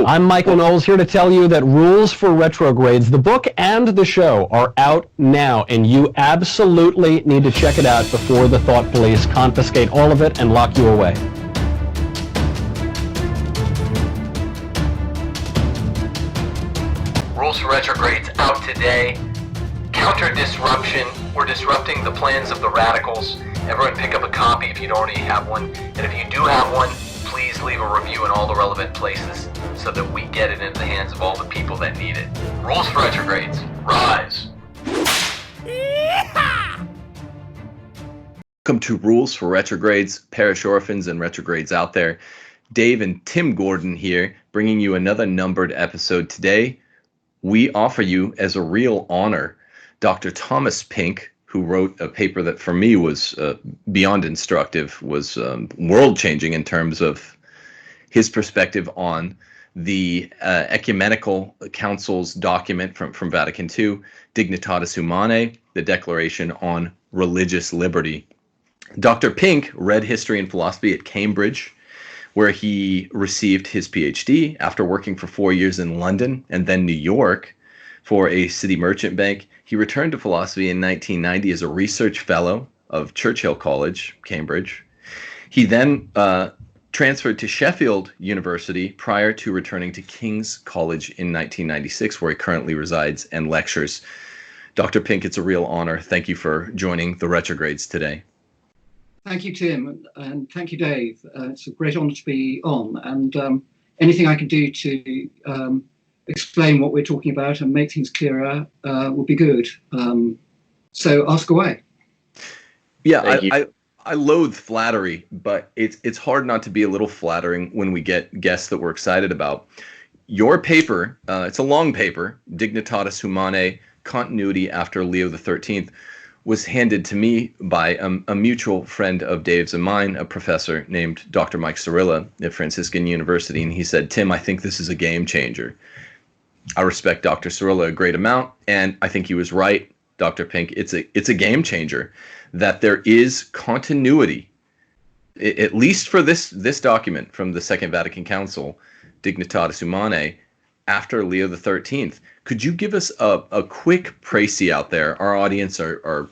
I'm Michael Knowles, here to tell you that Rules for Retrogrades, the book and the show, are out now, and you absolutely need to check it out before the thought police confiscate all of it and lock you away. Rules for Retrogrades out today. Counter disruption. We're disrupting the plans of the radicals. Everyone pick up a copy if you don't already have one. And if you do have one, please leave a review in all the relevant places so that we get it into the hands of all the people that need it. Rules for Retrogrades. Rise. Welcome to Rules for Retrogrades, parish orphans and retrogrades out there. Dave and Tim Gordon here, bringing you another numbered episode today. We offer you, as a real honor, Dr. Thomas Pink, who wrote a paper that for me was beyond instructive, was world-changing in terms of his perspective on the Ecumenical Council's document from Vatican II, Dignitatis Humanae, the Declaration on Religious Liberty. Dr. Pink read history and philosophy at Cambridge, where he received his PhD after working for 4 years in London and then New York for a city merchant bank. He returned to philosophy in 1990 as a research fellow of Churchill College, Cambridge. He then transferred to Sheffield University prior to returning to King's College in 1996, where he currently resides and lectures. Dr. Pink, it's a real honor. Thank you for joining the Retrogrades today. Thank you, Tim, and thank you, Dave. It's a great honor to be on, and anything I can do to explain what we're talking about and make things clearer would be good. So ask away. Yeah, I loathe flattery, but it's hard not to be a little flattering when we get guests that we're excited about. Your paper, it's a long paper, Dignitatis Humanae, Continuity After Leo XIII, was handed to me by a mutual friend of Dave's and mine, a professor named Dr. Mike Cirilla at Franciscan University, and he said, "Tim, I think this is a game changer." I respect Dr. Cirilla a great amount, and I think he was right, Dr. Pink. It's a game changer that there is continuity, at least for this document from the Second Vatican Council, Dignitatis Humanae, after Leo XIII. Could you give us a quick précis out there? Our audience are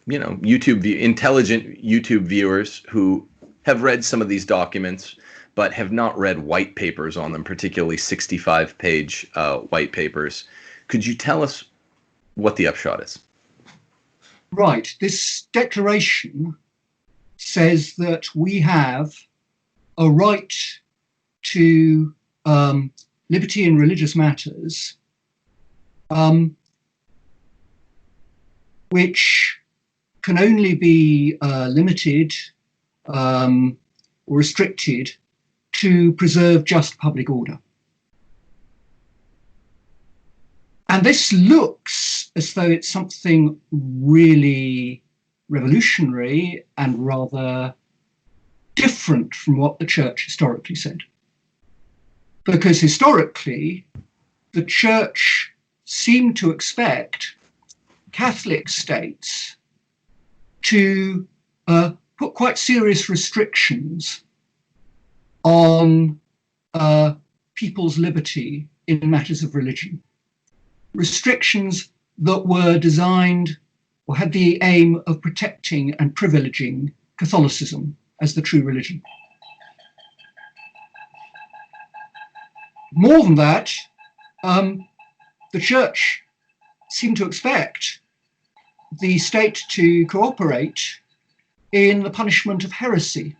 intelligent YouTube viewers who have read some of these documents, but have not read white papers on them, particularly 65-page white papers. Could you tell us what the upshot is? Right. This declaration says that we have a right to liberty in religious matters, which can only be limited or restricted to preserve just public order. And this looks as though it's something really revolutionary and rather different from what the Church historically said. Because historically, the Church seemed to expect Catholic states to put quite serious restrictions on people's liberty in matters of religion. Restrictions that were designed or had the aim of protecting and privileging Catholicism as the true religion. More than that, the Church seemed to expect the state to cooperate in the punishment of heresy,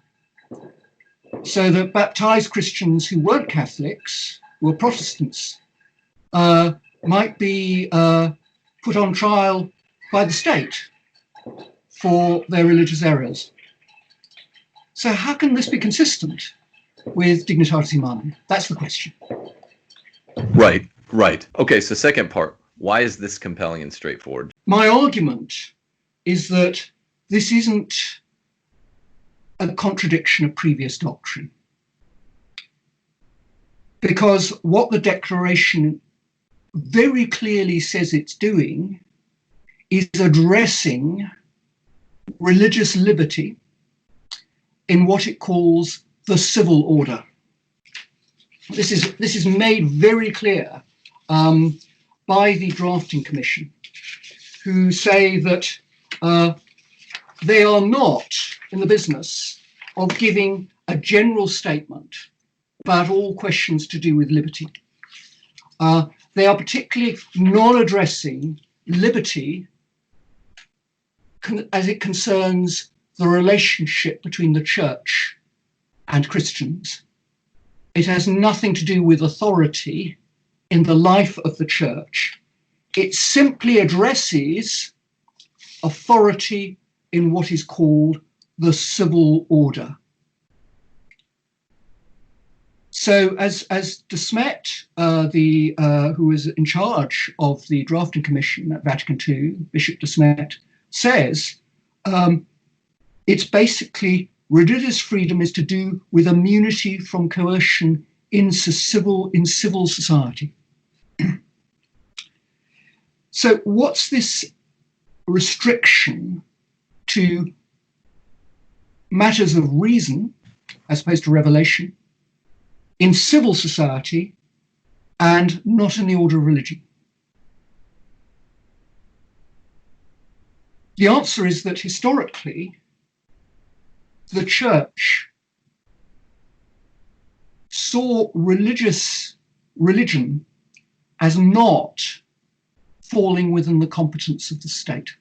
so that baptized Christians who weren't Catholics, were Protestants, might be put on trial by the state for their religious errors. So how can this be consistent with Dignitatis Humanae? That's the question. Right. Okay, so second part, why is this compelling and straightforward? My argument is that this isn't a contradiction of previous doctrine, because what the declaration very clearly says it's doing is addressing religious liberty in what it calls the civil order. This is made very clear by the drafting commission, who say that they are not in the business of giving a general statement about all questions to do with liberty. They are particularly not addressing liberty as it concerns the relationship between the church and Christians. It has nothing to do with authority in the life of the church. It simply addresses authority in what is called the civil order. So as de Smet, who was in charge of the drafting commission at Vatican II, Bishop de Smet, says, it's basically religious freedom is to do with immunity from coercion in civil society. So what's this restriction to matters of reason, as opposed to revelation, in civil society and not in the order of religion? The answer is that historically, the church saw religion as not falling within the competence of the state.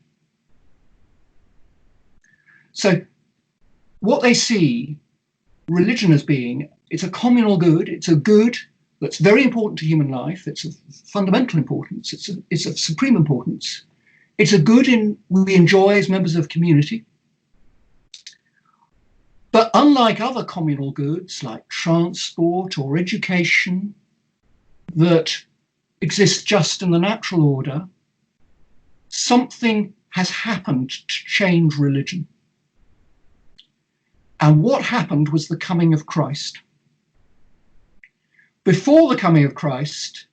So what they see religion as being, it's a communal good, it's a good that's very important to human life, it's of fundamental importance, it's of supreme importance. It's a good we enjoy as members of community. But unlike other communal goods like transport or education that exist just in the natural order, something has happened to change religion. And what happened was the coming of Christ. Before the coming of Christ,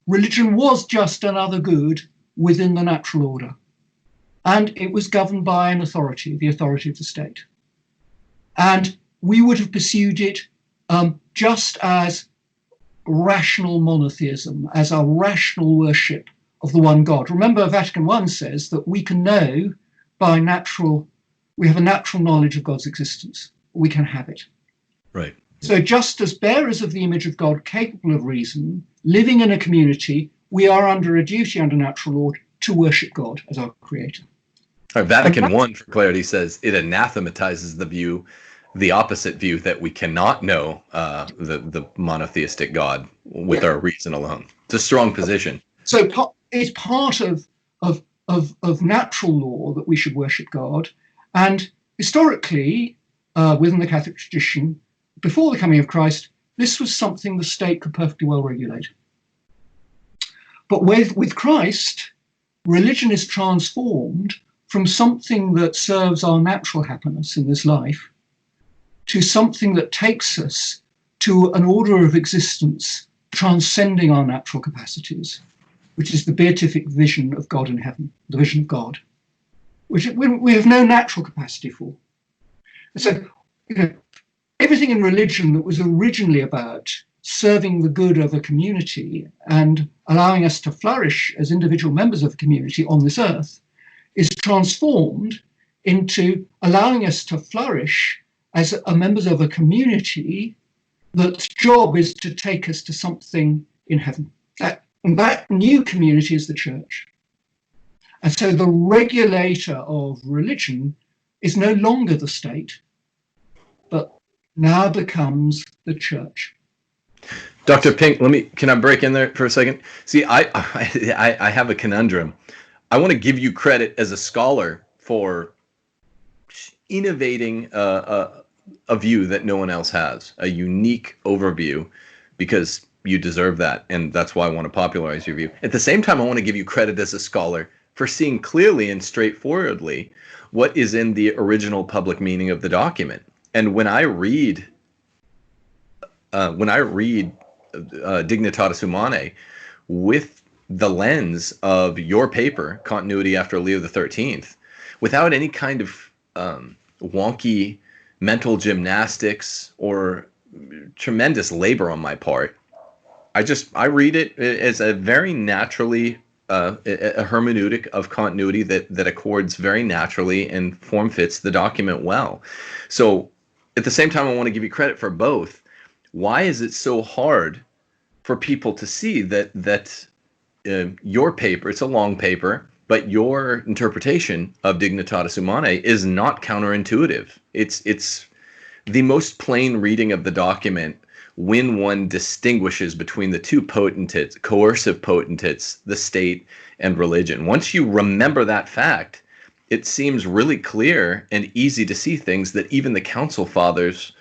religion was just another good within the natural order. And it was governed by an authority, the authority of the state. And we would have pursued it just as rational monotheism, as our rational worship of the one God. Remember, Vatican I says that we can know by we have a natural knowledge of God's existence. We can have it. Right. So just as bearers of the image of God, capable of reason, living in a community, we are under a duty under natural law to worship God as our creator. Vatican I, for clarity, says it anathematizes the opposite view that we cannot know the monotheistic God with our reason alone. It's a strong position. So it's part of natural law that we should worship God. And historically, within the Catholic tradition, before the coming of Christ, this was something the state could perfectly well regulate. But with Christ, religion is transformed from something that serves our natural happiness in this life to something that takes us to an order of existence transcending our natural capacities, which is the beatific vision of God in heaven, the vision of God, which we have no natural capacity for. And so, everything in religion that was originally about serving the good of a community and allowing us to flourish as individual members of a community on this earth is transformed into allowing us to flourish as members of a community that's job is to take us to something in heaven. And that new community is the church. And so the regulator of religion is no longer the state, but now becomes the church. Dr. Pink, can I break in there for a second? See, I have a conundrum. I want to give you credit as a scholar for innovating a view that no one else has, a unique overview, because you deserve that, and that's why I want to popularize your view. At the same time, I want to give you credit as a scholar for seeing clearly and straightforwardly what is in the original public meaning of the document. And when I read Dignitatis Humanae with the lens of your paper, Continuity After Leo XIII, without any kind of wonky mental gymnastics or tremendous labor on my part. I read it as a very naturally a hermeneutic of continuity that accords very naturally and form fits the document well. So at the same time, I want to give you credit for both. Why is it so hard for people to see that your paper, it's a long paper, but your interpretation of Dignitatis Humanae is not counterintuitive? It's the most plain reading of the document when one distinguishes between the two potentates, coercive potentates, the state and religion. Once you remember that fact, it seems really clear and easy to see things that even the Council Fathers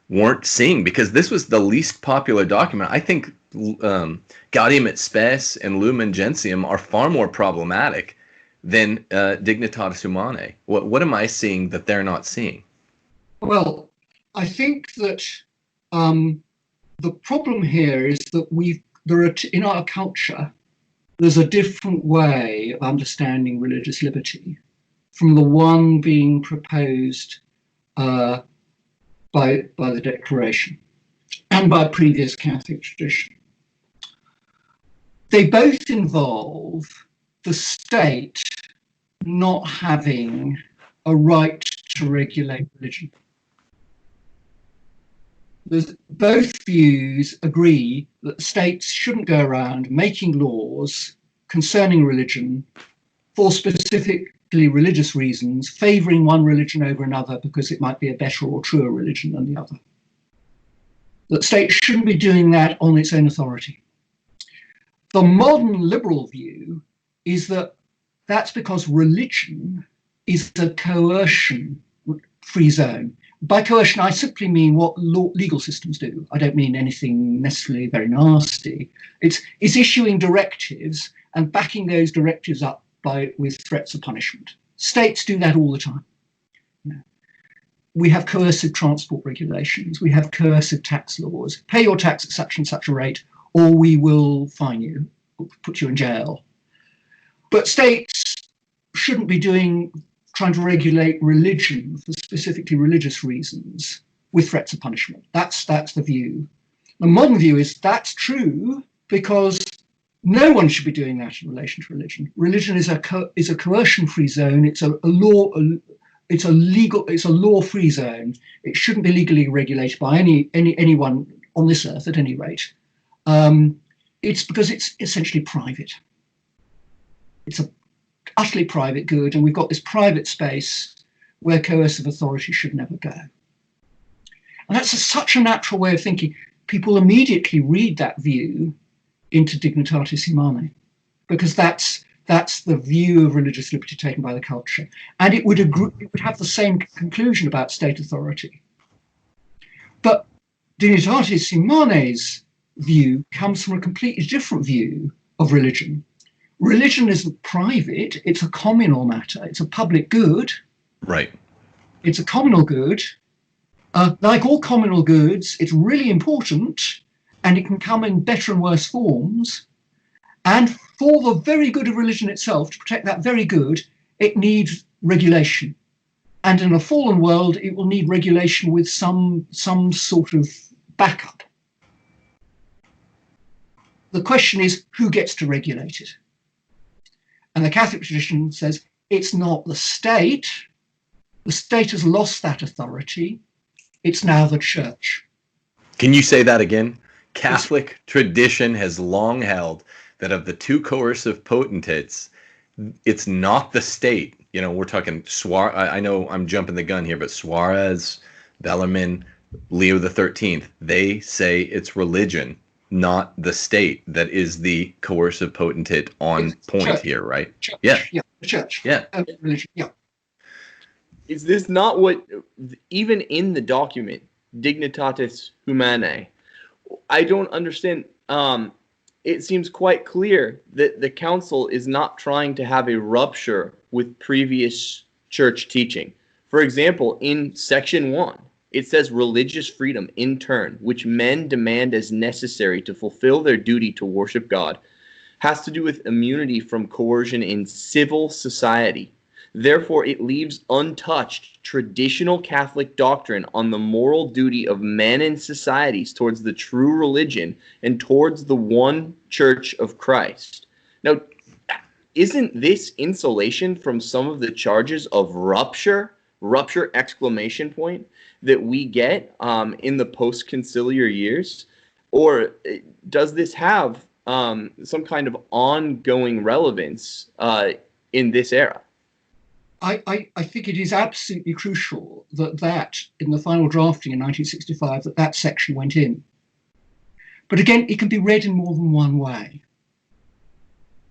weren't seeing, because this was the least popular document. I think Gaudium et Spes and Lumen Gentium are far more problematic than Dignitatis Humanae. What am I seeing that they're not seeing? Well, I think that the problem here is that in our culture, there's a different way of understanding religious liberty from the one being proposed by the Declaration and by previous Catholic tradition. They both involve the state not having a right to regulate religion. Both views agree that states shouldn't go around making laws concerning religion for specifically religious reasons, favouring one religion over another because it might be a better or truer religion than the other. That states shouldn't be doing that on its own authority. The modern liberal view is that that's because religion is a coercion-free zone. By coercion, I simply mean what legal systems do. I don't mean anything necessarily very nasty. It's issuing directives and backing those directives up with threats of punishment. States do that all the time. We have coercive transport regulations. We have coercive tax laws. Pay your tax at such and such a rate, or we will fine you, put you in jail. But states shouldn't be trying to regulate religion for specifically religious reasons with threats of punishment. That's the view. The modern view is that's true because no one should be doing that in relation to religion. Religion is a coercion-free zone. It's a law-free zone. It shouldn't be legally regulated by anyone on this earth at any rate. It's because it's essentially private. It's a utterly private good, and we've got this private space where coercive authority should never go. And that's such a natural way of thinking. People immediately read that view into Dignitatis Humanae, because that's the view of religious liberty taken by the culture. And it would have the same conclusion about state authority. But Dignitatis Humanae's view comes from a completely different view of religion. Religion isn't private, it's a communal matter, it's a public good. Right. It's a communal good. Like all communal goods, it's really important, and it can come in better and worse forms. And for the very good of religion itself, to protect that very good, it needs regulation. And in a fallen world, it will need regulation with some sort of backup. The question is, who gets to regulate it? And the Catholic tradition says it's not the state. The state has lost that authority. It's now the church. Can you say that again? Catholic tradition has long held that of the two coercive potentates, it's not the state. You know, we're talking I know I'm jumping the gun here, but Suarez, Bellarmine, Leo XIII, they say it's religion, not the state, that is the coercive potentate on point church. Here, right? Church. Yeah. Yeah, the church. Yeah. Religion. Yeah. Is this not what, even in the document, Dignitatis Humanae, I don't understand. It seems quite clear that the council is not trying to have a rupture with previous church teaching. For example, in section 1, it says religious freedom in turn, which men demand as necessary to fulfill their duty to worship God, has to do with immunity from coercion in civil society. Therefore, it leaves untouched traditional Catholic doctrine on the moral duty of men and societies towards the true religion and towards the one Church of Christ. Now, isn't this insulation from some of the charges of rupture exclamation point, that we get in the post-conciliar years? Or does this have some kind of ongoing relevance in this era? I think it is absolutely crucial that in the final drafting in 1965, that section went in. But again, it can be read in more than one way.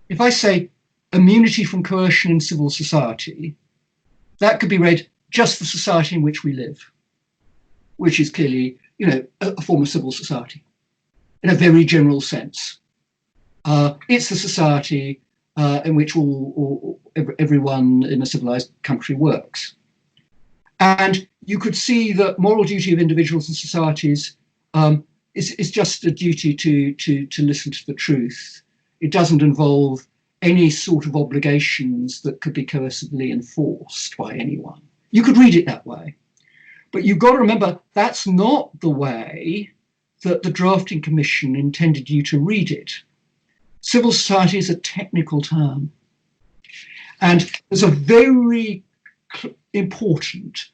If I say immunity from coercion in civil society, that could be read just the society in which we live, which is clearly, a form of civil society in a very general sense. It's the society in which everyone in a civilized country works. And you could see that moral duty of individuals and societies is just a duty to listen to the truth. It doesn't involve any sort of obligations that could be coercively enforced by anyone. You could read it that way. But you've got to remember, that's not the way that the drafting commission intended you to read it. Civil society is a technical term. And there's a very important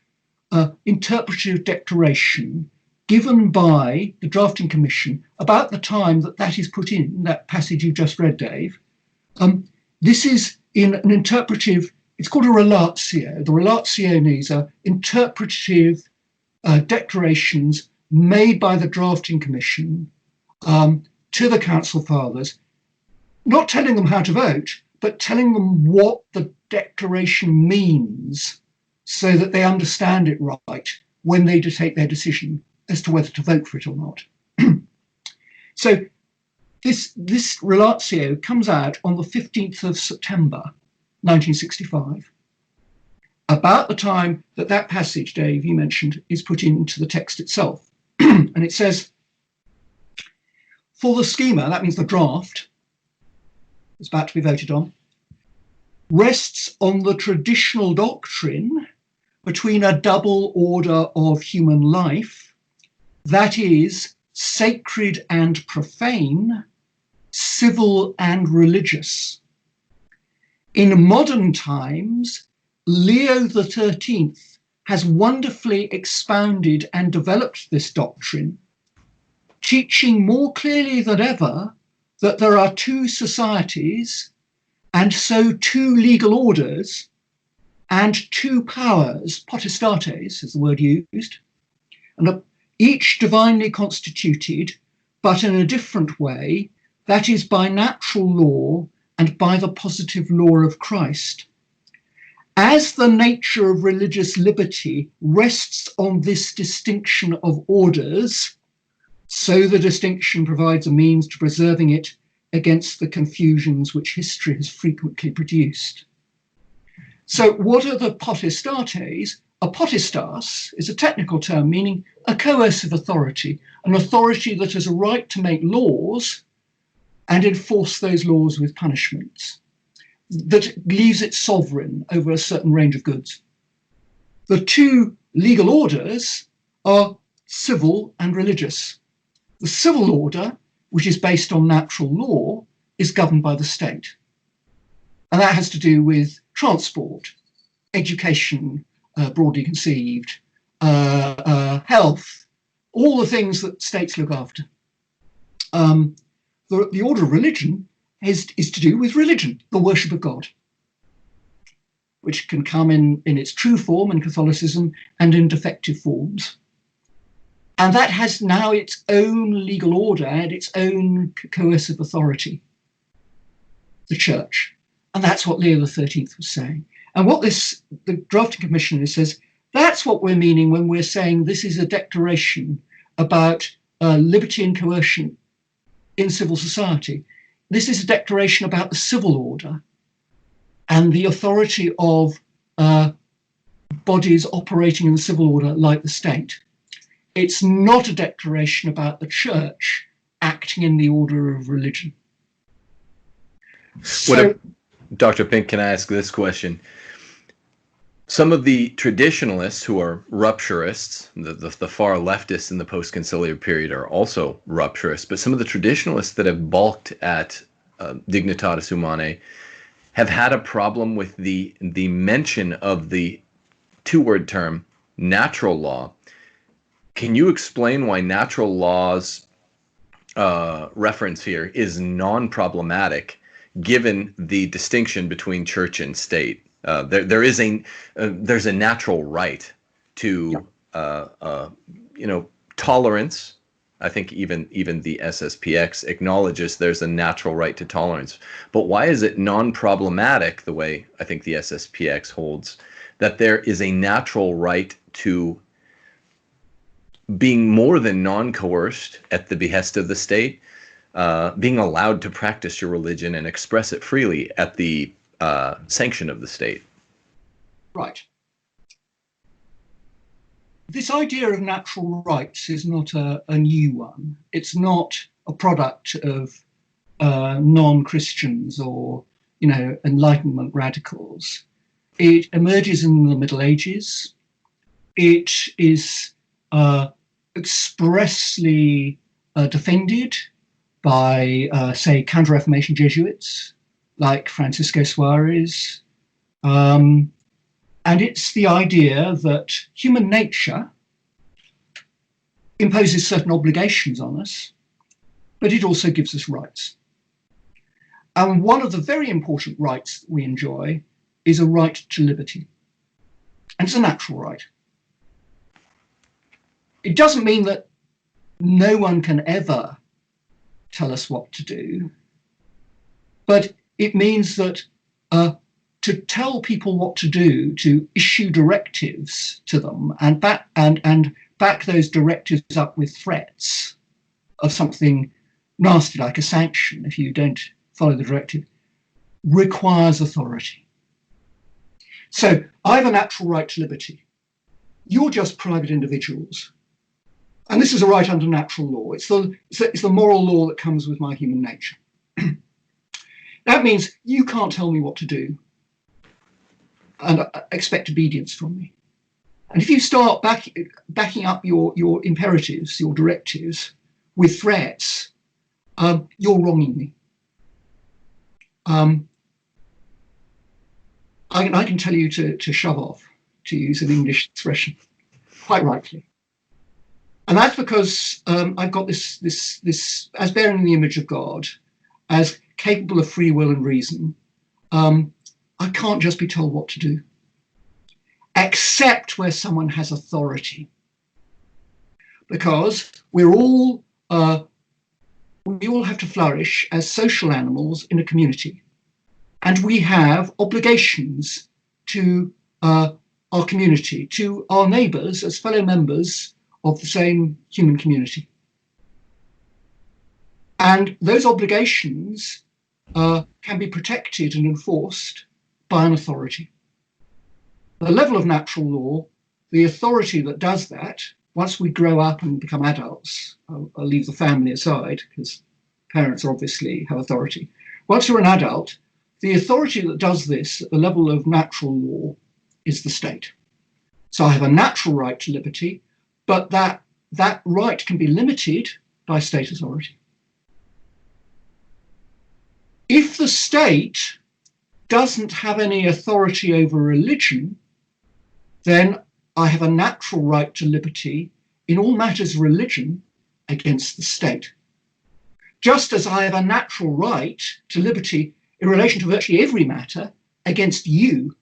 interpretive declaration given by the drafting commission about the time that is put in that passage you just read, Dave. This is in an interpretive, it's called a relatio. The relationes are interpretive declarations made by the drafting commission to the council fathers, not telling them how to vote, but telling them what the declaration means so that they understand it right when they take their decision as to whether to vote for it or not. So this relatio comes out on the 15th of September, 1965, about the time that passage, Dave, you mentioned, is put into the text itself. And it says, for the schema, that means the draft, it's about to be voted on, rests on the traditional doctrine between a double order of human life, that is, sacred and profane, civil and religious. In modern times, Leo XIII has wonderfully expounded and developed this doctrine, teaching more clearly than ever that there are two societies, and so two legal orders, and two powers, potestates is the word used, and each divinely constituted, but in a different way, that is by natural law and by the positive law of Christ. As the nature of religious liberty rests on this distinction of orders, so the distinction provides a means to preserving it against the confusions which history has frequently produced. So what are the potestates? A potestas is a technical term meaning a coercive authority, an authority that has a right to make laws and enforce those laws with punishments, that leaves it sovereign over a certain range of goods. The two legal orders are civil and religious. The civil order, which is based on natural law, is governed by the state. And that has to do with transport, education, broadly conceived, health, all the things that states look after. The order of religion is to do with religion, the worship of God, which can come in its true form in Catholicism and in defective forms. And that has now its own legal order and its own coercive authority, the Church. And that's what Leo XIII was saying. And what the drafting commission says, that's what we're meaning when we're saying this is a declaration about liberty and coercion in civil society. This is a declaration about the civil order and the authority of bodies operating in the civil order like the state. It's not a declaration about the Church acting in the order of religion. Dr. Pink, can I ask this question? Some of the traditionalists who are rupturists, the far leftists in the post-conciliar period are also rupturists, but some of the traditionalists that have balked at Dignitatis Humanae have had a problem with the mention of the two-word term natural law. Can you explain why natural law's reference here is non-problematic, given the distinction between church and state? There's a natural right to tolerance. I think even the SSPX acknowledges there's a natural right to tolerance. But why is it non-problematic, the way I think the SSPX holds, that there is a natural right to being more than non-coerced at the behest of the state, being allowed to practice your religion and express it freely at the sanction of the state? Right. This idea of natural rights is not a new one. It's not a product of non-Christians or, Enlightenment radicals. It emerges in the Middle Ages. It is expressly defended by, say, Counter-Reformation Jesuits like Francisco Suarez. And it's the idea that human nature imposes certain obligations on us, but it also gives us rights. And one of the very important rights that we enjoy is a right to liberty. And it's a natural right. It doesn't mean that no one can ever tell us what to do, but it means that to tell people what to do, to issue directives to them and back those directives up with threats of something nasty like a sanction if you don't follow the directive, requires authority. So I have a natural right to liberty. You're just private individuals. And this is a right under natural law. It's the moral law that comes with my human nature. That means you can't tell me what to do and expect obedience from me. And if you start backing up your imperatives, your directives, with threats, you're wronging me. I can tell you to shove off, to use an English expression, quite rightly. And that's because I've got this as bearing the image of God, as capable of free will and reason. I can't just be told what to do, except where someone has authority, because we all have to flourish as social animals in a community, and we have obligations to our community, to our neighbours as fellow members of the same human community. And those obligations can be protected and enforced by an authority. At the level of natural law, the authority that does that, once we grow up and become adults, I'll leave the family aside because parents obviously have authority. Once you're an adult, the authority that does this at the level of natural law is the state. So I have a natural right to liberty, but that right can be limited by state authority. If the state doesn't have any authority over religion, then I have a natural right to liberty in all matters of religion against the state. Just as I have a natural right to liberty in relation to virtually every matter against you.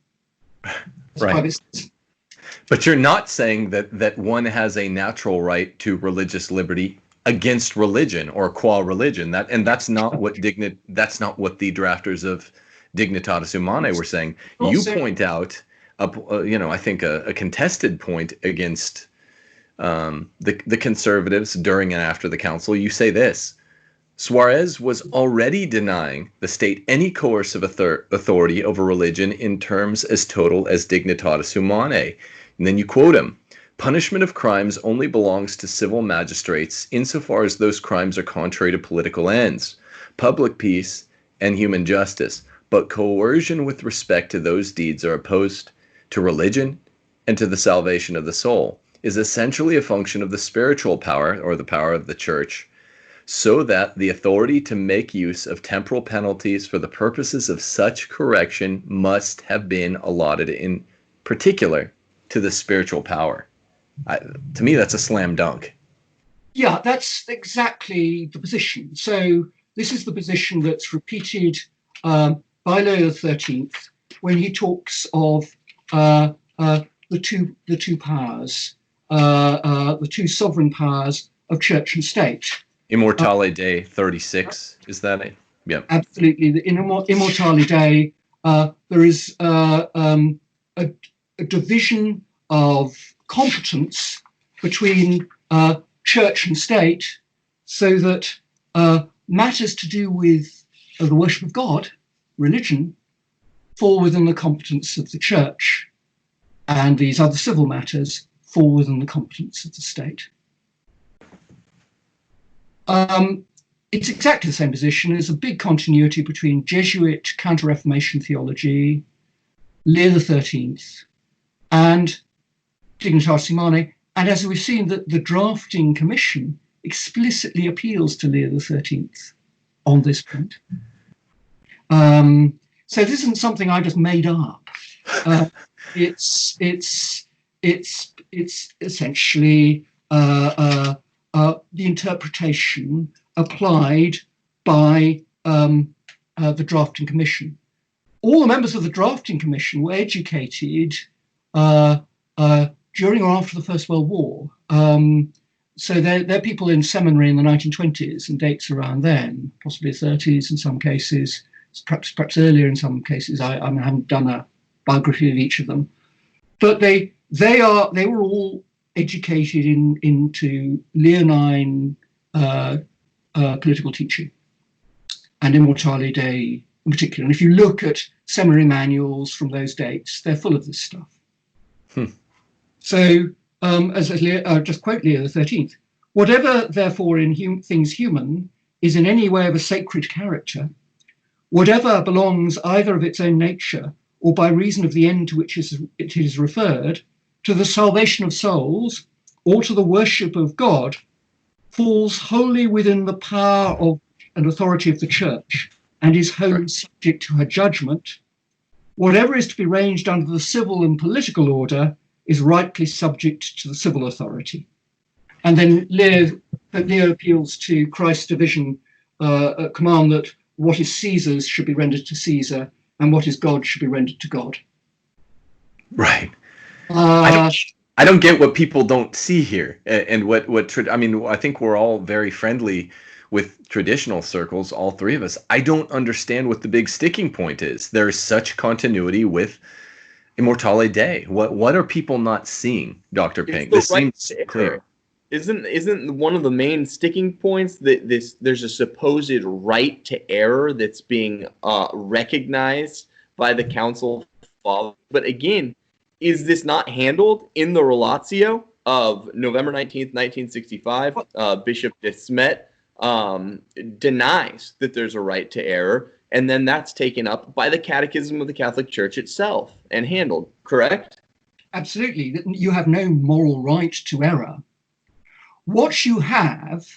Right. But you're not saying that one has a natural right to religious liberty against religion or qua religion. That's not what the drafters of Dignitatis Humanae were saying. You point out, I think a contested point against the conservatives during and after the council. You say this: Suarez was already denying the state any coercive authority over religion in terms as total as Dignitatis Humanae. And then you quote him: punishment of crimes only belongs to civil magistrates insofar as those crimes are contrary to political ends, public peace, and human justice. But coercion with respect to those deeds are opposed to religion and to the salvation of the soul, is essentially a function of the spiritual power, or the power of the church, so that the authority to make use of temporal penalties for the purposes of such correction must have been allotted in particular to the spiritual power. To me, that's a slam dunk. Yeah, that's exactly the position. So this is the position that's repeated by Leo XIII when he talks of the two powers, the two sovereign powers of church and state. Immortale Dei 36, is that it? Yeah. Absolutely. In Immortale Dei, there is a division of competence between church and state, so that matters to do with the worship of God, religion, fall within the competence of the church, and these other civil matters fall within the competence of the state. It's exactly the same position. There's a big continuity between Jesuit Counter-Reformation theology, Leo XIII, and Dignitas Humanae. And as we've seen, the drafting commission explicitly appeals to Leo XIII on this point. So this isn't something I just made up. It's essentially the interpretation applied by the drafting commission. All the members of the drafting commission were educated during or after the First World War. So they're people in seminary in the 1920s and dates around then, possibly 30s in some cases, perhaps earlier in some cases. I haven't done a biography of each of them, but they were all educated into Leonine political teaching and Immortale Dei in particular. And if you look at seminary manuals from those dates, they're full of this stuff. So, just quote Leo XIII, whatever, therefore, in things human is in any way of a sacred character, whatever belongs either of its own nature or by reason of the end to which it is referred, to the salvation of souls or to the worship of God, falls wholly within the power of and authority of the church and is wholly subject to her judgment. Whatever is to be ranged under the civil and political order is rightly subject to the civil authority. And then Leo appeals to Christ's division command that what is Caesar's should be rendered to Caesar and what is God's should be rendered to God. Right. I don't get what people don't see here, and I think we're all very friendly with traditional circles, all three of us. I don't understand what the big sticking point is. There's such continuity with Immortale Dei. What are people not seeing, Dr. Pink? This seems clear. Isn't one of the main sticking points that there's a supposed right to error that's being recognized by the Council Father? But again, is this not handled in the Relatio of November 19th, 1965? Bishop de Smet denies that there's a right to error, and then that's taken up by the Catechism of the Catholic Church itself and handled, correct? Absolutely. You have no moral right to error. What you have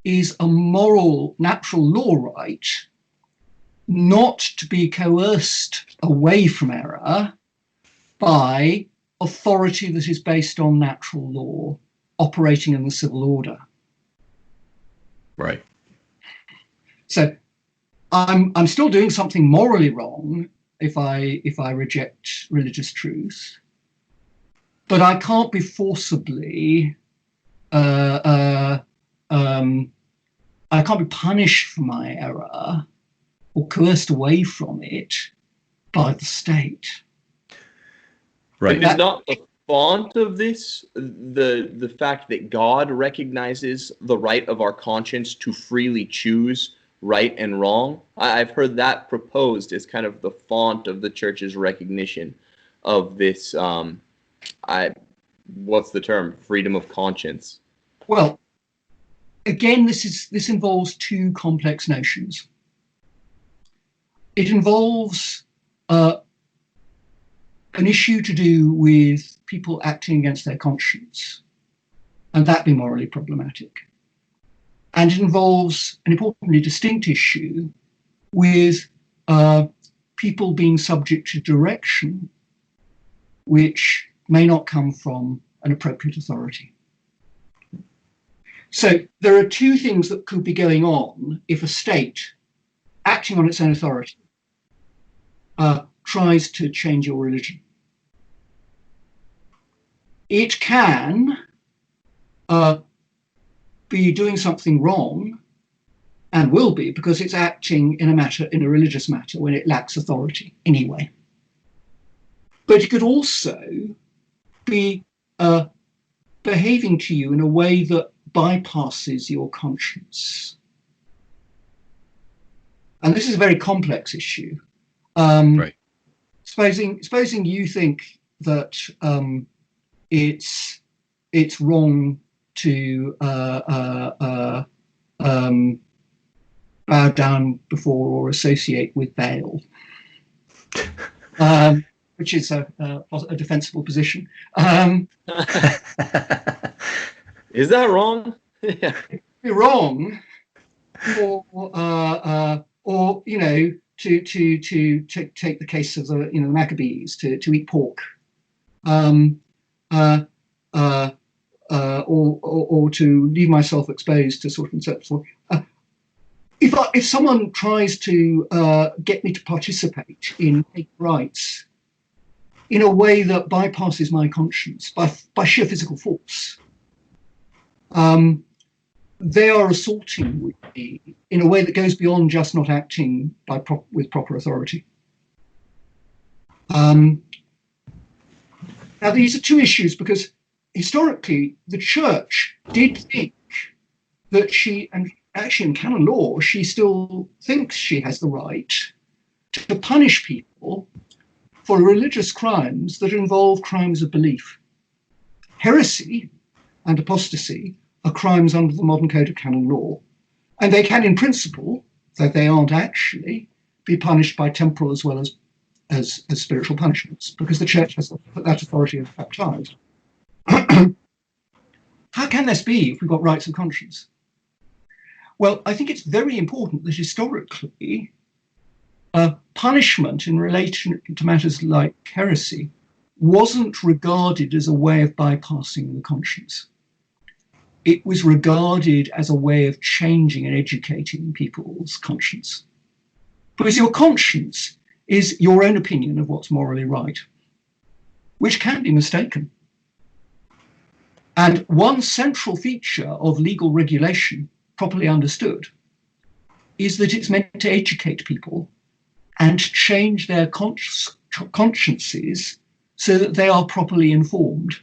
is a moral, natural law right not to be coerced away from error by authority that is based on natural law operating in the civil order. Right. So I'm still doing something morally wrong if I reject religious truth, but I can't be forcibly I can't be punished for my error or coerced away from it by the state. Right. Is not the font of this the fact that God recognizes the right of our conscience to freely choose right and wrong? I've heard that proposed as kind of the font of the church's recognition of this. What's the term? Freedom of conscience. Well, again, this involves two complex notions. It involves an issue to do with people acting against their conscience, and that be morally problematic. And it involves an importantly distinct issue with people being subject to direction which may not come from an appropriate authority. So there are two things that could be going on if a state, acting on its own authority, tries to change your religion. It can be doing something wrong, and will be, because it's acting in a religious matter when it lacks authority anyway. But it could also be behaving to you in a way that bypasses your conscience. And this is a very complex issue. Right. Supposing you think that it's wrong to bow down before or associate with Baal, which is a defensible position. Is that wrong? Yeah. Be wrong, or you know, to take the case of the Maccabees, to eat pork, or to leave myself exposed to sort and so. If someone tries to get me to participate in pagan rites in a way that bypasses my conscience by sheer physical force, they are assaulting with me in a way that goes beyond just not acting with proper authority. Now, these are two issues, because historically the Church did think that and actually in canon law, she still thinks she has the right to punish people for religious crimes that involve crimes of belief. Heresy and apostasy are crimes under the modern code of canon law, and they can, in principle, though they aren't actually, be punished by temporal as well as spiritual punishments, because the Church has that authority as baptized. How can this be if we've got rights of conscience? Well, I think it's very important that historically, punishment in relation to matters like heresy wasn't regarded as a way of bypassing the conscience. It was regarded as a way of changing and educating people's conscience. Because your conscience is your own opinion of what's morally right, which can be mistaken. And one central feature of legal regulation, properly understood, is that it's meant to educate people and change their consciences so that they are properly informed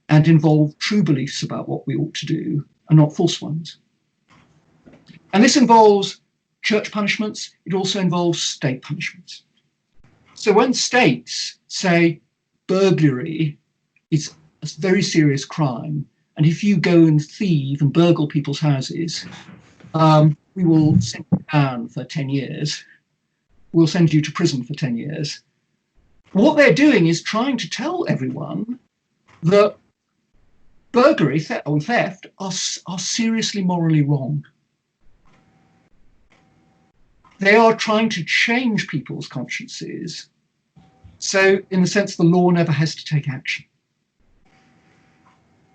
and involve true beliefs about what we ought to do and not false ones. And this involves church punishments. It also involves state punishments. So when states say burglary is a very serious crime, and if you go and thieve and burgle people's houses, we will send you down for 10 years. We'll send you to prison for 10 years. What they're doing is trying to tell everyone that burglary and theft are seriously morally wrong. They are trying to change people's consciences, so in the sense the law never has to take action.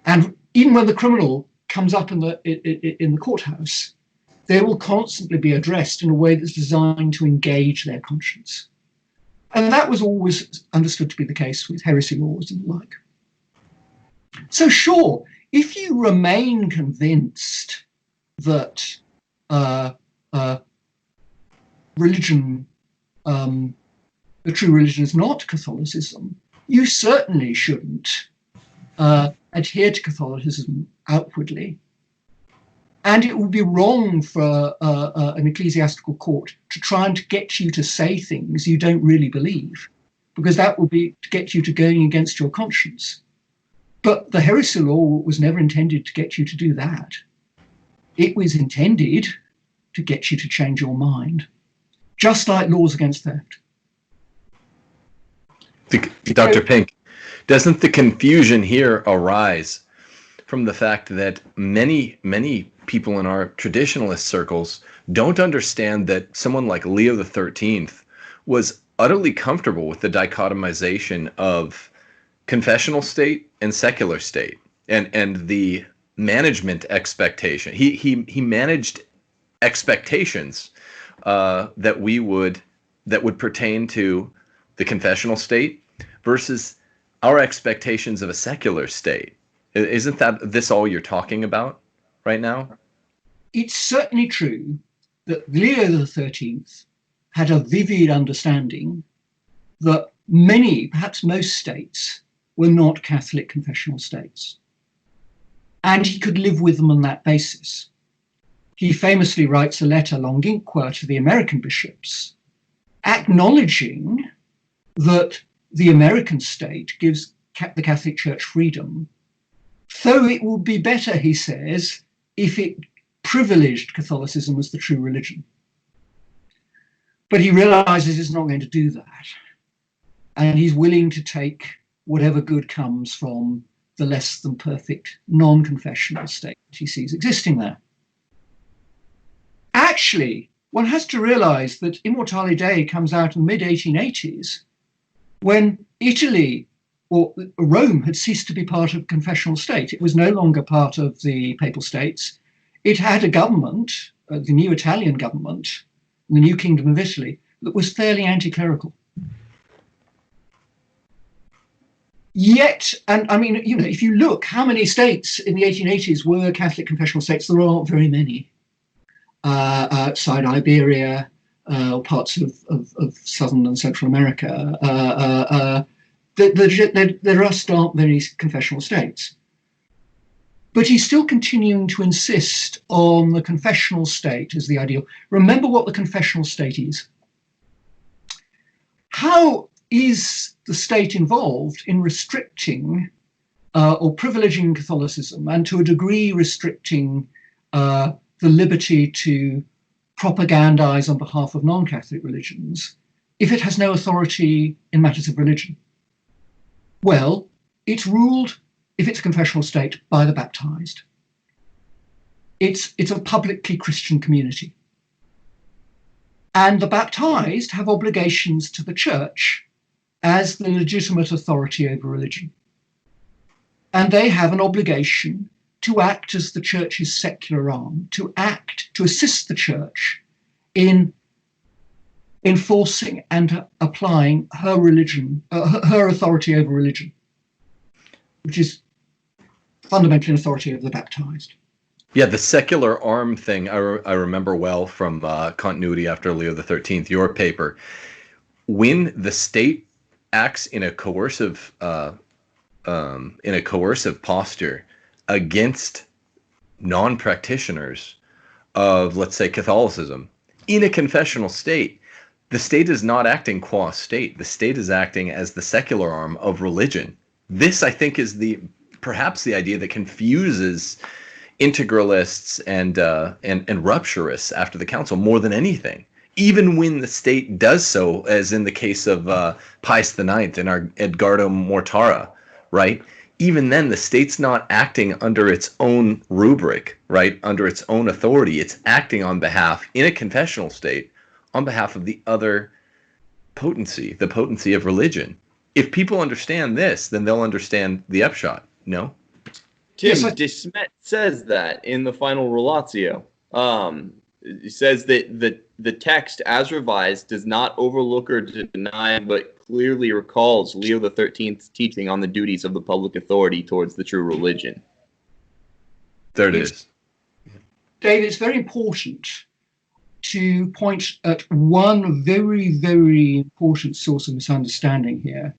And even when the criminal comes up in the courthouse, they will constantly be addressed in a way that's designed to engage their conscience. And that was always understood to be the case with heresy laws and the like. So sure, if you remain convinced that religion, the true religion is not Catholicism, you certainly shouldn't adhere to Catholicism outwardly. And it would be wrong for an ecclesiastical court to try and get you to say things you don't really believe, because that would be to get you to going against your conscience. But the heresy law was never intended to get you to do that. It was intended to get you to change your mind, just like laws against theft. Dr. Pink, doesn't the confusion here arise from the fact that many people in our traditionalist circles don't understand that someone like Leo XIII was utterly comfortable with the dichotomization of confessional state and secular state, and the management expectation. He managed expectations that would pertain to the confessional state versus our expectations of a secular state. Isn't this all you're talking about right now? It's certainly true that Leo XIII had a vivid understanding that many, perhaps most states, were not Catholic confessional states. And he could live with them on that basis. He famously writes a letter longinqua to the American bishops, acknowledging that the American state gives the Catholic Church freedom, though it would be better, he says, if it privileged Catholicism as the true religion. But he realizes he's not going to do that. And he's willing to take whatever good comes from the less than perfect non-confessional state he sees existing there. Actually, one has to realize that Immortale Dei comes out in the mid-1880s when Italy or Rome had ceased to be part of a confessional state. It was no longer part of the Papal States. It had a government, the new Italian government, the new Kingdom of Italy, that was fairly anti-clerical. Yet, and I mean, if you look, how many states in the 1880s were Catholic confessional states? There aren't very many. Outside Iberia, or parts of Southern and Central America, there just aren't many confessional states. But he's still continuing to insist on the confessional state as the ideal. Remember what the confessional state is. How is the state involved in restricting or privileging Catholicism, and to a degree restricting the liberty to propagandize on behalf of non-Catholic religions, if it has no authority in matters of religion? Well, it's ruled, if it's a confessional state, by the baptized. It's a publicly Christian community. And the baptized have obligations to the church as the legitimate authority over religion. And they have an obligation to act as the church's secular arm, to assist the church in enforcing and applying her religion, her authority over religion, which is fundamentally an authority over the baptized. Yeah, the secular arm thing, I remember well from Continuity After Leo XIII, your paper. When the state acts in a coercive posture against non-practitioners of, let's say, Catholicism in a confessional state, the state is not acting qua state. The state is acting as the secular arm of religion. This, I think, is perhaps the idea that confuses integralists and rupturists after the council more than anything. Even when the state does so, as in the case of Pius IX and our Edgardo Mortara, right? Even then, the state's not acting under its own rubric, right? Under its own authority. It's acting on behalf, in a confessional state, on behalf of the other potency, the potency of religion. If people understand this, then they'll understand the upshot, no? Tim, De Smet says that in the final relatio. He says that the text, as revised, does not overlook or deny, but clearly recalls Leo XIII's teaching on the duties of the public authority towards the true religion. There it is. David, it's very important to point at one very, very important source of misunderstanding here.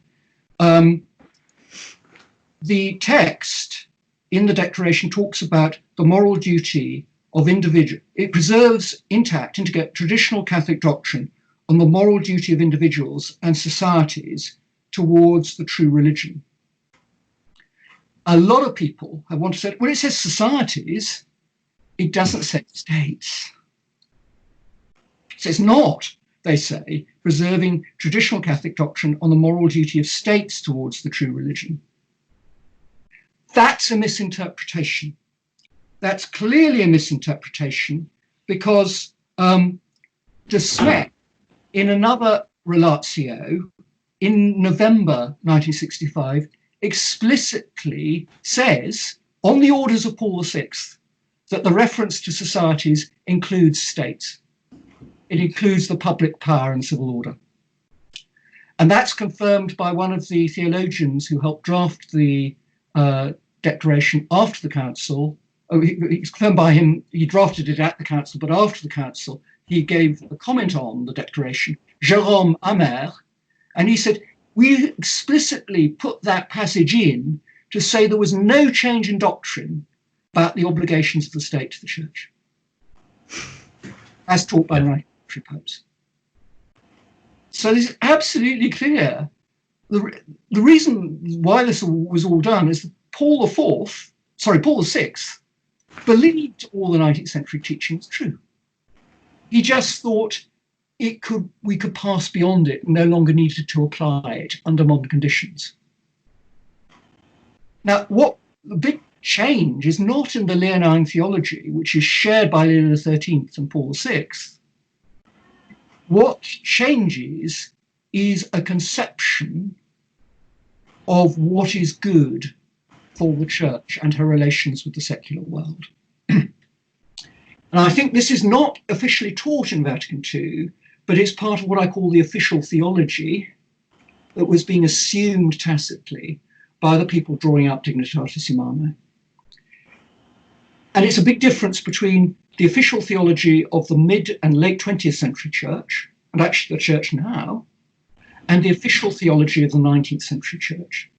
The text in the Declaration talks about the moral duty of individual. It preserves intact traditional Catholic doctrine on the moral duty of individuals and societies towards the true religion. A lot of people have wanted to say, well, it says societies, it doesn't say states. It says not they say, preserving traditional Catholic doctrine on the moral duty of states towards the true religion. That's a misinterpretation. That's clearly a misinterpretation because de Smet, in another relatio in November 1965, explicitly says on the orders of Paul VI that the reference to societies includes states. It includes the public power and civil order. And that's confirmed by one of the theologians who helped draft the declaration after the council. It's confirmed by him, he drafted it at the council, but after the council, he gave a comment on the declaration, Jérôme Amer, and he said, we explicitly put that passage in to say there was no change in doctrine about the obligations of the state to the church, as taught by the 19th century popes. So this is absolutely clear. The reason why this was all done is that Paul VI believed all the 19th century teachings true. He just thought we could pass beyond it and no longer needed to apply it under modern conditions. Now, what the big change is not in the Leonine theology, which is shared by Leo XIII and Paul VI. What changes is a conception of what is good for the church and her relations with the secular world. And I think this is not officially taught in Vatican II, but it's part of what I call the official theology that was being assumed tacitly by the people drawing up Dignitatis Humanae. And it's a big difference between the official theology of the mid and late 20th century church, and actually the church now, and the official theology of the 19th century church.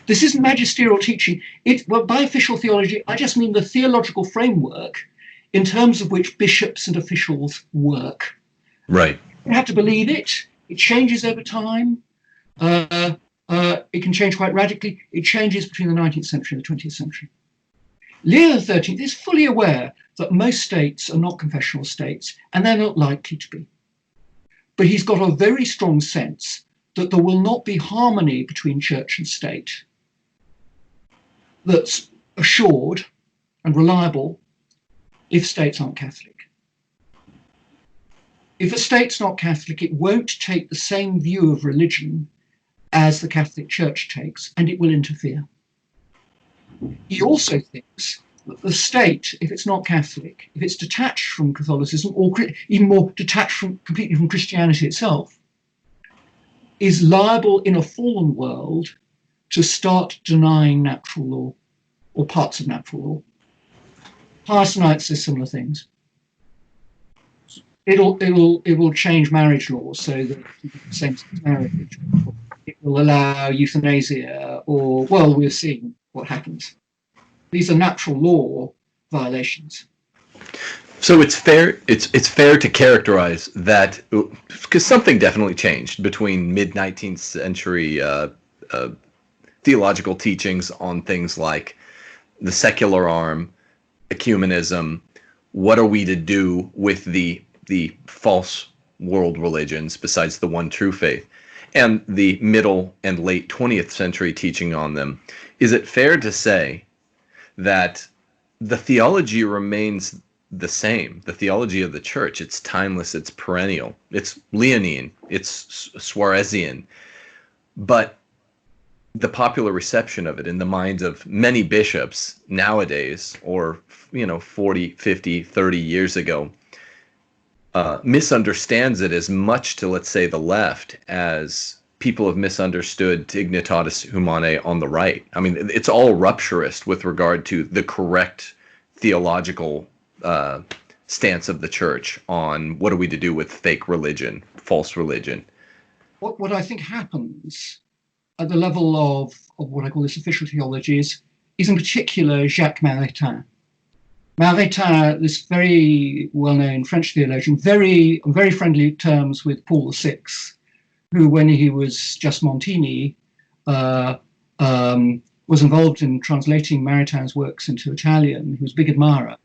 This isn't magisterial teaching. Well, by official theology, I just mean the theological framework in terms of which bishops and officials work. Right. You have to believe it. It changes over time. It can change quite radically. It changes between the 19th century and the 20th century. Leo XIII is fully aware that most states are not confessional states, and they're not likely to be. But he's got a very strong sense that there will not be harmony between church and state that's assured and reliable if states aren't Catholic. If a state's not Catholic, it won't take the same view of religion as the Catholic Church takes, and it will interfere. He also thinks that the state, if it's not Catholic, if it's detached from Catholicism, or even more detached completely from Christianity itself, is liable in a fallen world to start denying natural law, or parts of natural law. Pius IX says similar things. It will change marriage laws so that same-sex marriage. It will allow euthanasia, or, well, we're seeing what happens. These are natural law violations. So it's fair to characterize that, because something definitely changed between mid-19th century theological teachings on things like the secular arm, ecumenism, what are we to do with the false world religions besides the one true faith, and the middle and late 20th century teaching on them. Is it fair to say that the theology remains the same? The theology of the church, it's timeless, it's perennial, it's Leonine, it's Suarezian, but the popular reception of it in the minds of many bishops nowadays, or 40, 50, 30 years ago, misunderstands it as much to, let's say, the left as people have misunderstood Dignitatis Humanae on the right. I mean, it's all rupturist with regard to the correct theological stance of the church on what are we to do with fake religion, false religion. What I think happens at the level of what I call this official theology is in particular Jacques Maritain. Maritain, this very well-known French theologian, on very friendly terms with Paul VI, who, when he was just Montini, was involved in translating Maritain's works into Italian. He was a big admirer.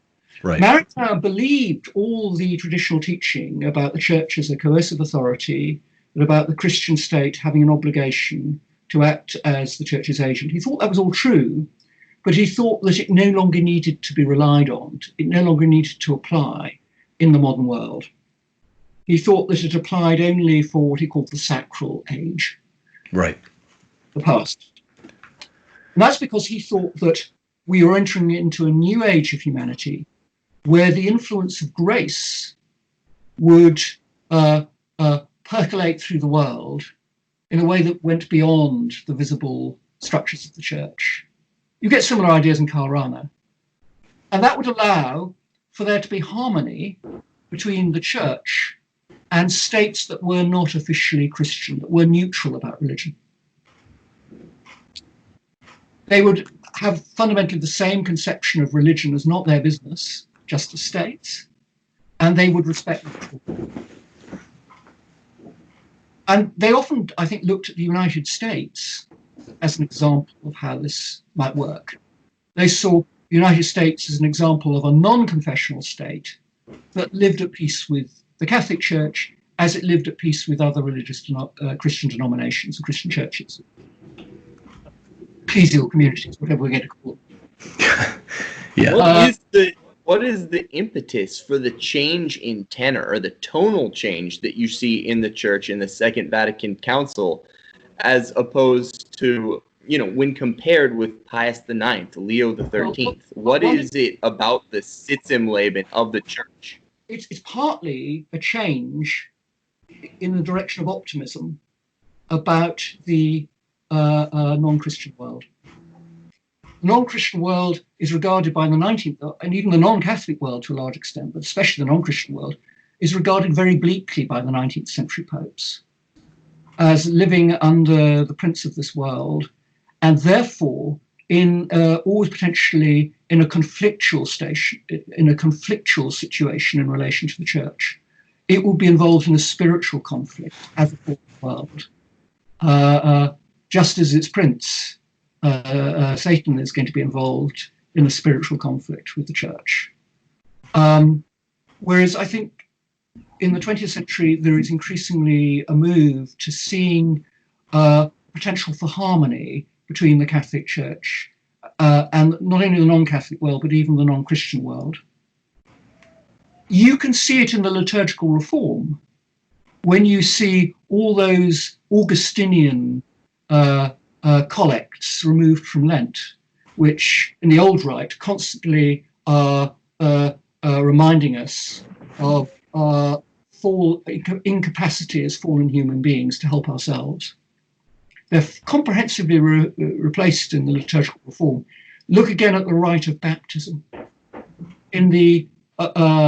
Right. Maritain believed all the traditional teaching about the church as a coercive authority and about the Christian state having an obligation to act as the church's agent. He thought that was all true, but he thought that it no longer needed to be relied on. It no longer needed to apply in the modern world. He thought that it applied only for what he called the sacral age. Right. The past. And that's because he thought that we were entering into a new age of humanity where the influence of grace would percolate through the world in a way that went beyond the visible structures of the church. You get similar ideas in Karl Rahner. And that would allow for there to be harmony between the church and states that were not officially Christian, that were neutral about religion. They would have fundamentally the same conception of religion as not their business, just as states, and they would respect the. And they often, I think, looked at the United States as an example of how this might work. They saw the United States as an example of a non-confessional state that lived at peace with the Catholic Church as it lived at peace with other religious Christian denominations and Christian churches. Ecclesial communities, whatever we're going to call them. Yeah. What is the impetus for the change in tenor or the tonal change that you see in the church in the Second Vatican Council, as opposed to, when compared with Pius IX, Leo XIII? What is it about the Sitzimleben of the church? It's partly a change in the direction of optimism about the non-Christian world. The non-Christian world is regarded by the 19th, and even the non-Catholic world to a large extent, but especially the non-Christian world, is regarded very bleakly by the 19th century popes as living under the prince of this world, and therefore always potentially in a conflictual situation in relation to the church. It will be involved in a spiritual conflict as a fourth world, just as its prince, Satan, is going to be involved in a spiritual conflict with the church. Whereas I think in the 20th century, there is increasingly a move to seeing potential for harmony between the Catholic Church and not only the non-Catholic world, but even the non-Christian world. You can see it in the liturgical reform when you see all those Augustinian collects removed from Lent, which in the old rite constantly are reminding us of our incapacity as fallen human beings to help ourselves. They're comprehensively replaced in the liturgical reform. Look again at the rite of baptism. In the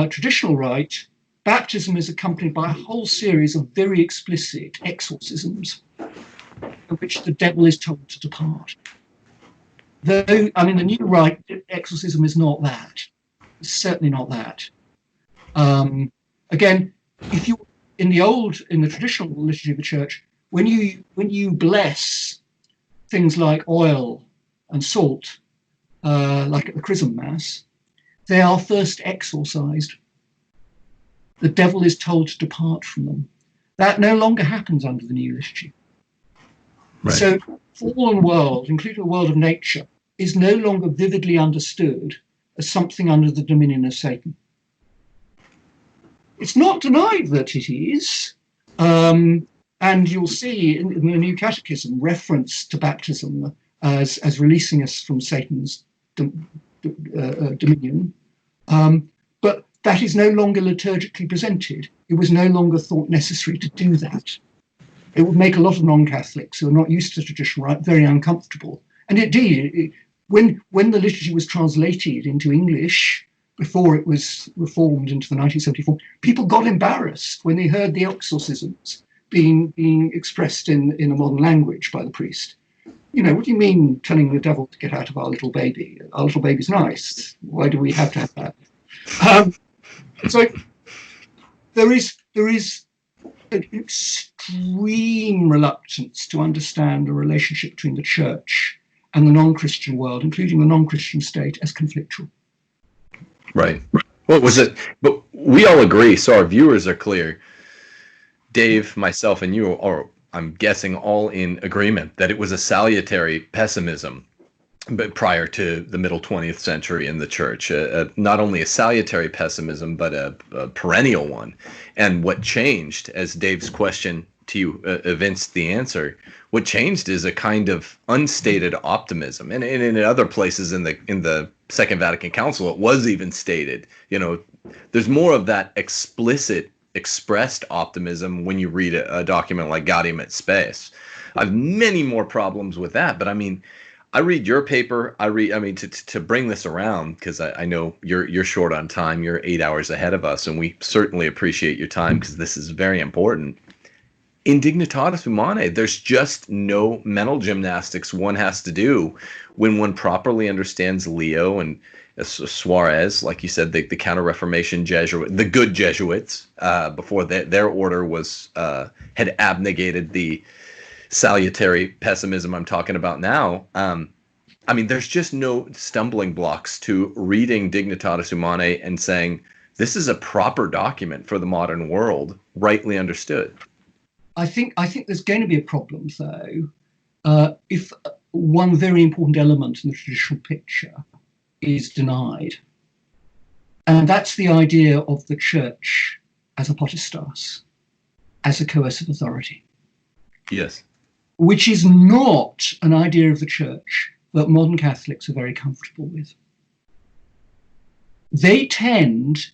traditional rite, baptism is accompanied by a whole series of very explicit exorcisms in which the devil is told to depart. Though, the new rite, exorcism is not that. It's certainly not that. Again, if you in the traditional liturgy of the church, when you bless things like oil and salt, like at the Chrism Mass, they are first exorcised. The devil is told to depart from them. That no longer happens under the new liturgy. Right. So fallen world, including the world of nature, is no longer vividly understood as something under the dominion of Satan. It's not denied that it is, and you'll see in the New Catechism reference to baptism as releasing us from Satan's dominion, but that is no longer liturgically presented. It was no longer thought necessary to do that. It would make a lot of non-Catholics who are not used to traditional rite very uncomfortable. And indeed, when the liturgy was translated into English, before it was reformed into the 1974, people got embarrassed when they heard the exorcisms being expressed in a modern language by the priest. What do you mean telling the devil to get out of our little baby? Our little baby's nice. Why do we have to have that? So there is an extreme reluctance to understand the relationship between the church and the non-Christian world, including the non-Christian state, as conflictual. Right. What was it? But we all agree, so our viewers are clear. Dave, myself, and you are, I'm guessing, all in agreement that it was a salutary pessimism, but prior to the middle 20th century in the church, not only a salutary pessimism, but a perennial one. And what changed, as Dave's question to you evinced the answer, what changed is a kind of unstated optimism. And in other places in the Second Vatican Council, it was even stated. There's more of that explicit, expressed optimism when you read a document like Gaudium et Spes. I have many more problems with that, but I mean, I read your paper. To bring this around, because I know you're short on time. You're 8 hours ahead of us, and we certainly appreciate your time because this is very important. In Dignitatis Humanae, there's just no mental gymnastics one has to do when one properly understands Leo and Suarez, like you said, the Counter-Reformation Jesuit, the good Jesuits, before their order was had abnegated the salutary pessimism I'm talking about now. I mean, there's just no stumbling blocks to reading Dignitatis Humanae and saying this is a proper document for the modern world, rightly understood. I think there's going to be a problem, though, if one very important element in the traditional picture is denied. And that's the idea of the church as a potestas, as a coercive authority. Yes. Which is not an idea of the church that modern Catholics are very comfortable with. They tend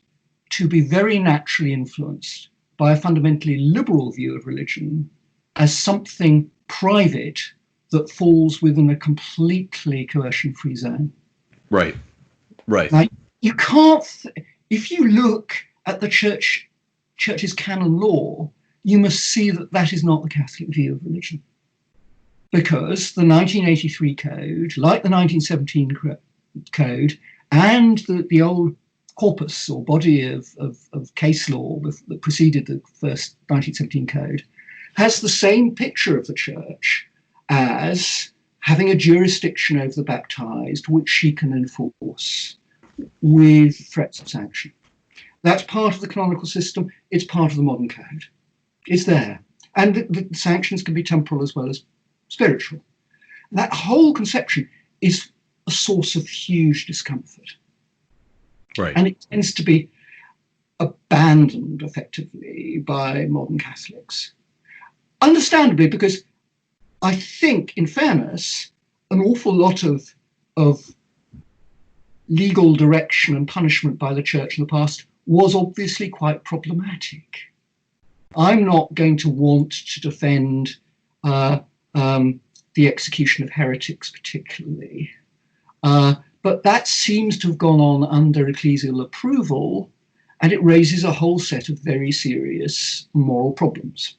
to be very naturally influenced by a fundamentally liberal view of religion as something private that falls within a completely coercion-free zone. Right. Now, you can't, if you look at the church's canon law, you must see that that is not the Catholic view of religion. Because the 1983 code, like the 1917 code, and the old corpus or body of case law that preceded the first 1917 code, has the same picture of the church as having a jurisdiction over the baptized, which she can enforce with threats of sanction. That's part of the canonical system. It's part of the modern code. It's there. And the sanctions can be temporal as well as spiritual. That whole conception is a source of huge discomfort. Right. And it tends to be abandoned effectively by modern Catholics. Understandably, because I think, in fairness, an awful lot of legal direction and punishment by the church in the past was obviously quite problematic. I'm not going to want to defend the execution of heretics particularly, but that seems to have gone on under ecclesial approval, and it raises a whole set of very serious moral problems.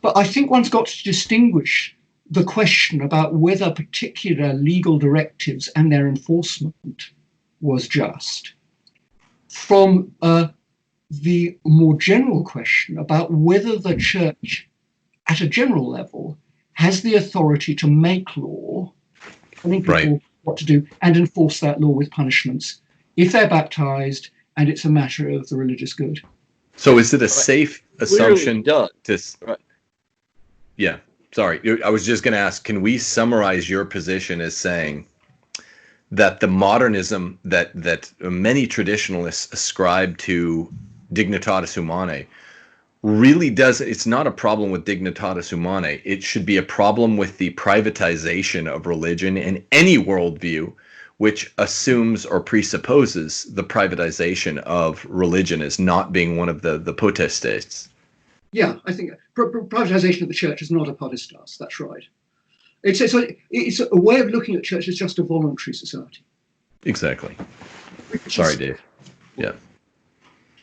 But I think one's got to distinguish the question about whether particular legal directives and their enforcement was just from the more general question about whether the church at a general level has the authority to make law, telling people what to do, and enforce that law with punishments if they're baptized and it's a matter of the religious good. So is it a safe assumption to... Right. Yeah, sorry. I was just going to ask, can we summarize your position as saying that the modernism that many traditionalists ascribe to Dignitatis Humanae really does, it's not a problem with Dignitatis Humanae. It should be a problem with the privatization of religion in any worldview which assumes or presupposes the privatization of religion as not being one of the potestates. Yeah, I think privatization of the church is not a potestas, that's right. It's a way of looking at church as just a voluntary society. Exactly. Sorry, Dave. Yeah.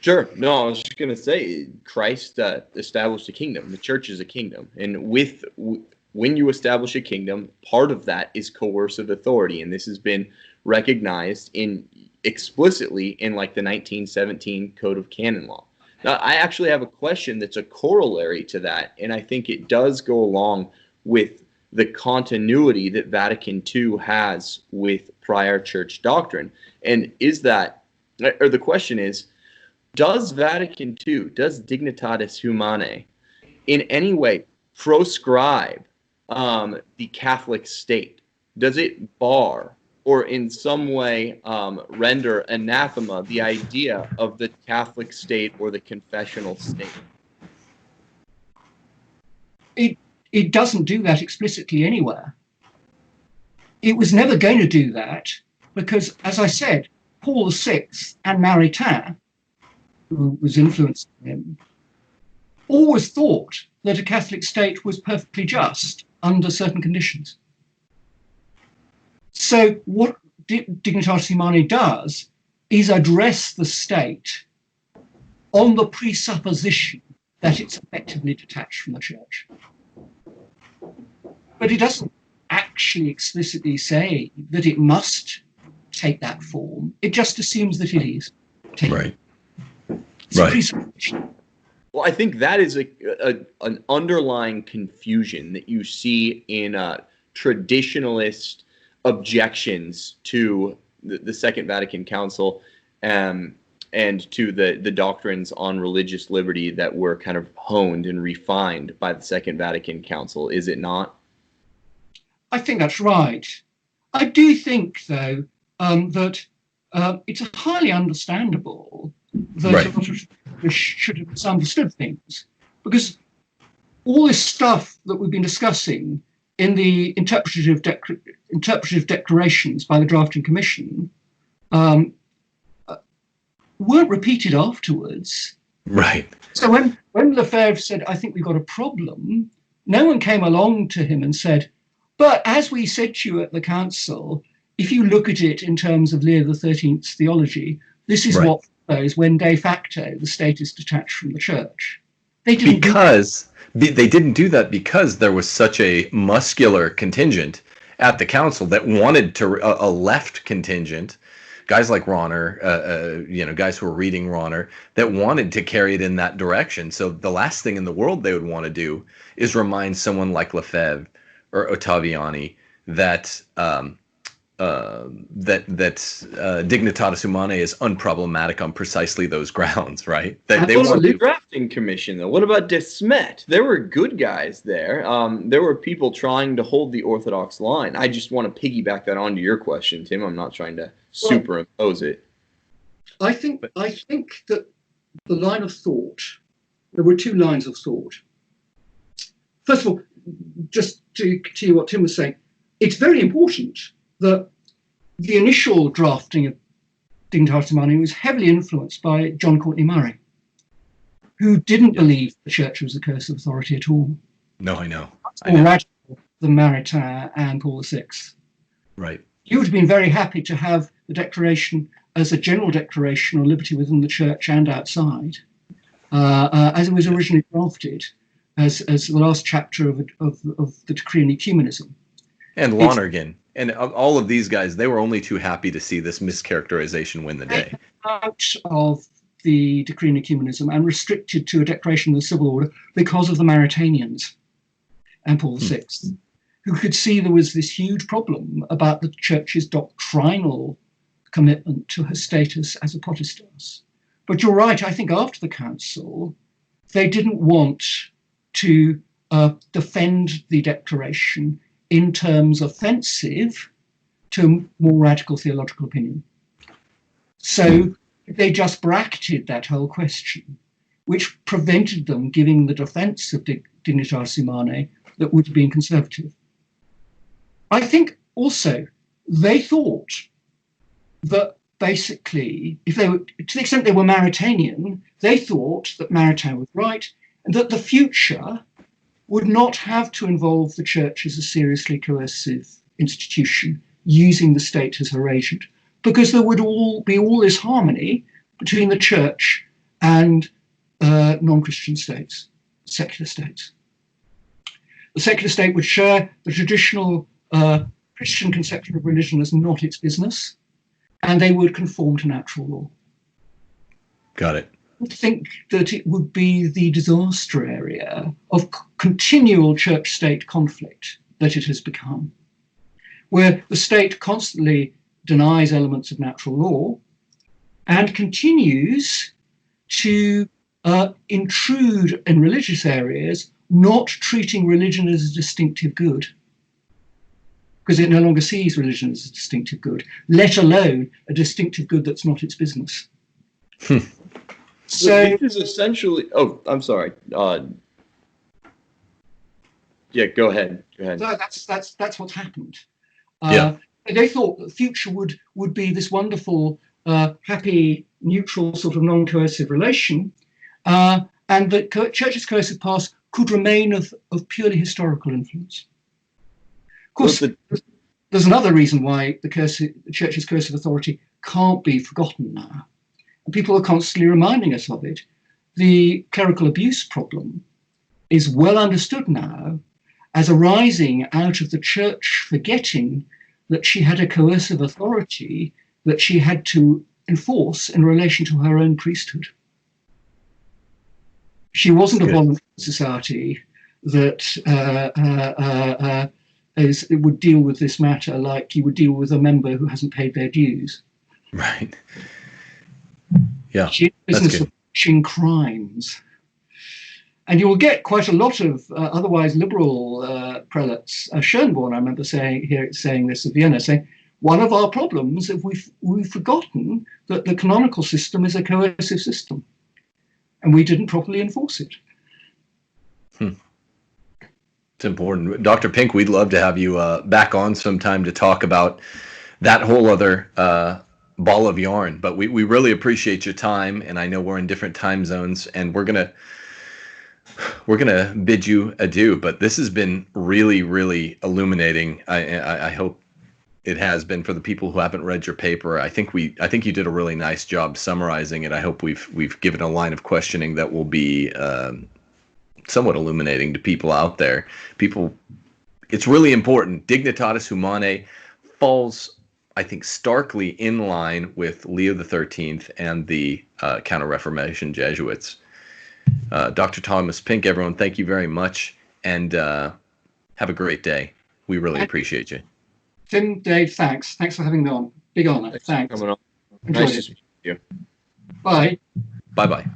Sure. No, I was just going to say, Christ established a kingdom. The church is a kingdom. And when you establish a kingdom, part of that is coercive authority. And this has been recognized explicitly in like the 1917 Code of Canon Law. Now, I actually have a question that's a corollary to that. And I think it does go along with the continuity that Vatican II has with prior church doctrine. And is that, or the question is, does Vatican II, does Dignitatis Humanae in any way proscribe the Catholic state? Does it bar or in some way render anathema the idea of the Catholic state or the confessional state? It doesn't do that explicitly anywhere. It was never going to do that because, as I said, Paul VI and Maritain, who was influencing him, always thought that a Catholic state was perfectly just under certain conditions. So what Dignitatis Humanae does is address the state on the presupposition that it's effectively detached from the church. But it doesn't actually explicitly say that it must take that form. It just assumes that it is. Right. Right. Well, I think that is an underlying confusion that you see in traditionalist objections to the Second Vatican Council and to the doctrines on religious liberty that were kind of honed and refined by the Second Vatican Council, is it not? I think that's right. I do think, though, that it's highly understandable that we should have misunderstood things, because all this stuff that we've been discussing in the interpretative declarations by the drafting commission weren't repeated afterwards. Right. So when Lefebvre said, I think we've got a problem, no one came along to him and said, but as we said to you at the council, if you look at it in terms of Leo XIII's theology, this is what follows when de facto the state is detached from the church. They didn't they didn't do that because there was such a muscular contingent at the council that wanted to, a left contingent, guys like Ronner, guys who were reading Ronner, that wanted to carry it in that direction. So the last thing in the world they would want to do is remind someone like Lefebvre or Ottaviani that Dignitatis Humanae is unproblematic on precisely those grounds, right? They want the drafting commission, though. What about De Smet? There were good guys there. There were people trying to hold the orthodox line. I just want to piggyback that onto your question, Tim. I'm not trying to superimpose it. I think that the line of thought, there were two lines of thought. First of all, just to continue what Tim was saying, it's very important that the initial drafting of Dignitatis Humanae was heavily influenced by John Courtney Murray, who didn't believe the church was the curse of authority at all. No, I know. More radical than Maritain and Paul VI. Right. He would have been very happy to have the declaration as a general declaration on liberty within the church and outside, as it was originally drafted, as the last chapter of the decree on ecumenism. And Lonergan. And all of these guys, they were only too happy to see this mischaracterization win the day. Out of the decree on ecumenism and restricted to a declaration of the civil order because of the Maritainians and Paul VI, who could see there was this huge problem about the church's doctrinal commitment to her status as a potestas. But you're right, I think after the council, they didn't want to defend the declaration in terms offensive to a more radical theological opinion. So they just bracketed that whole question, which prevented them giving the defense of Dignitatis Humanae that would have been conservative. I think also they thought that basically, if they were, to the extent they were Maritainian, they thought that Maritain was right and that the future would not have to involve the church as a seriously coercive institution using the state as her agent, because there would be all this harmony between the church and non-Christian states, secular states. The secular state would share the traditional Christian conception of religion as not its business, and they would conform to natural law. Got it. I think that it would be the disaster area of continual church-state conflict that it has become, where the state constantly denies elements of natural law, and continues to intrude in religious areas, not treating religion as a distinctive good, because it no longer sees religion as a distinctive good, let alone a distinctive good that's not its business. So this is essentially. Oh, I'm sorry. Yeah, go ahead. So that's what's happened. Yeah. They thought that the future would be this wonderful, happy, neutral sort of non-coercive relation, and that Church's coercive past could remain of purely historical influence. Of course, there's another reason why the Church's coercive authority can't be forgotten now. And people are constantly reminding us of it. The clerical abuse problem is well understood now as arising out of the Church forgetting that she had a coercive authority that she had to enforce in relation to her own priesthood. She wasn't a voluntary society that it would deal with this matter like you would deal with a member who hasn't paid their dues. Right. Yeah. She's in the business of punishing crimes. And you will get quite a lot of otherwise liberal prelates. Schönborn, I remember saying this at Vienna, saying, one of our problems is we've forgotten that the canonical system is a coercive system, and we didn't properly enforce it. It's important. Dr. Pink, we'd love to have you back on sometime to talk about that whole other ball of yarn. But we really appreciate your time, and I know we're in different time zones, and we're gonna bid you adieu. But this has been really, really illuminating. I hope it has been for the people who haven't read your paper. I think you did a really nice job summarizing it. I hope we've given a line of questioning that will be somewhat illuminating to people out there. It's really important. Dignitatis Humanae falls, I think, starkly in line with Leo XIII and the Counter-Reformation Jesuits. Dr. Thomas Pink, everyone, thank you very much, and have a great day. We really appreciate you. Tim, Dave, thanks. Thanks for having me on. Big honor. Thanks. Coming on. Enjoyed Nice to it. speak to you. Bye. Bye-bye.